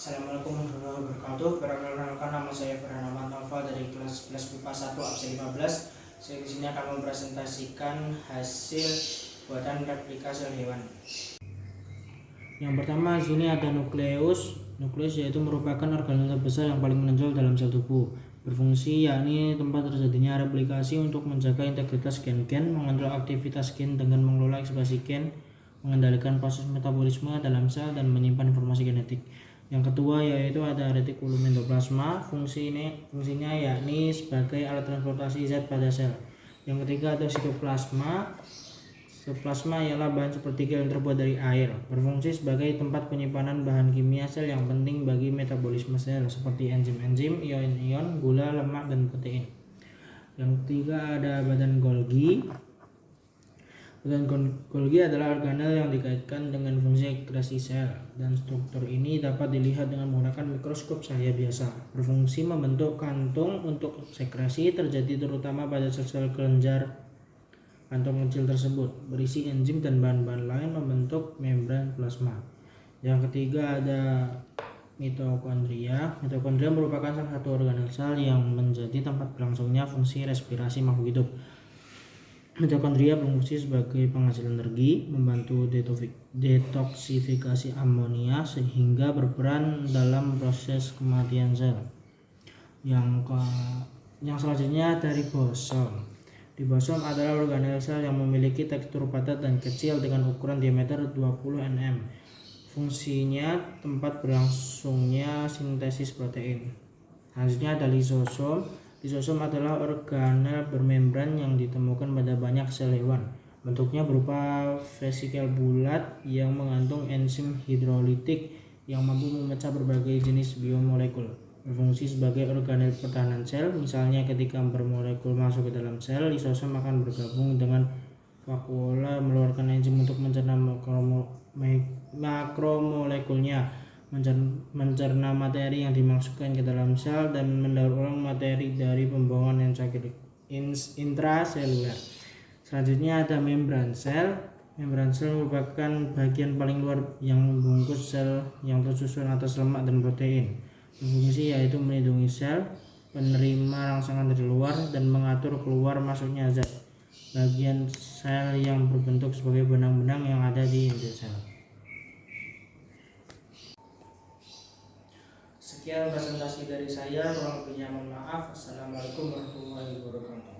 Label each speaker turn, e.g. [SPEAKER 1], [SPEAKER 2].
[SPEAKER 1] Assalamualaikum warahmatullahi wabarakatuh. Perkenalkan, nama saya Farhan Nova dari kelas 11 MIPA 1 absen 15. Saya di sini akan mempresentasikan hasil buatan replika sel hewan. Yang pertama, di sini ada nukleus. Nukleus yaitu merupakan organel terbesar yang paling menonjol dalam sel tubuh. Berfungsi yakni tempat terjadinya replikasi untuk menjaga integritas gen-gen, mengontrol aktivitas gen dengan mengelola ekspresi gen, mengendalikan proses metabolisme dalam sel dan menyimpan informasi genetik. Yang kedua yaitu ada retikulum endoplasma. Fungsinya yakni sebagai alat transportasi zat pada sel. Yang ketiga ada sitoplasma. Sitoplasma ialah bahan sepertiga yang terbuat dari air, berfungsi sebagai tempat penyimpanan bahan kimia sel yang penting bagi metabolisme sel seperti enzim-enzim, ion-ion, gula, lemak, dan protein. Yang ketiga ada badan Golgi. Badan Golgi adalah organel yang dikaitkan dengan fungsi ekskresi sel, dan struktur ini dapat dilihat dengan menggunakan mikroskop cahaya biasa. Berfungsi membentuk kantung untuk sekresi, terjadi terutama pada sel-sel kelenjar kantong kecil tersebut, berisi enzim dan bahan-bahan lain membentuk membran plasma. Yang ketiga ada mitokondria. Mitokondria merupakan salah satu organel sel yang menjadi tempat berlangsungnya fungsi respirasi makhluk hidup. Mitokondria berfungsi sebagai penghasil energi, membantu detoksifikasi amonia sehingga berperan dalam proses kematian sel. Yang selanjutnya dari ribosom. Ribosom adalah organel sel yang memiliki tekstur padat dan kecil dengan ukuran diameter 20 nm. Fungsinya tempat berlangsungnya sintesis protein. Selanjutnya ada lisosom. Lisosom adalah organel bermembran yang ditemukan pada banyak sel hewan. Bentuknya berupa vesikel bulat yang mengandung enzim hidrolitik yang mampu memecah berbagai jenis biomolekul. Berfungsi sebagai organel pertahanan sel, misalnya ketika bermolekul masuk ke dalam sel, lisosom akan bergabung dengan vakuola mengeluarkan enzim untuk mencerna makromolekulnya, mencerna materi yang dimasukkan ke dalam sel, dan mendaur ulang materi dari pembuangan intraseluler. Selanjutnya ada membran sel. Membran sel merupakan bagian paling luar yang membungkus sel yang tersusun atas lemak dan protein. Berfungsi yaitu melindungi sel, penerima rangsangan dari luar, dan mengatur keluar masuknya zat. Bagian sel yang berbentuk sebagai benang-benang yang ada di inti sel. Sekian presentasi dari saya, kurang lebihnya mohon maaf. Assalamualaikum warahmatullahi wabarakatuh.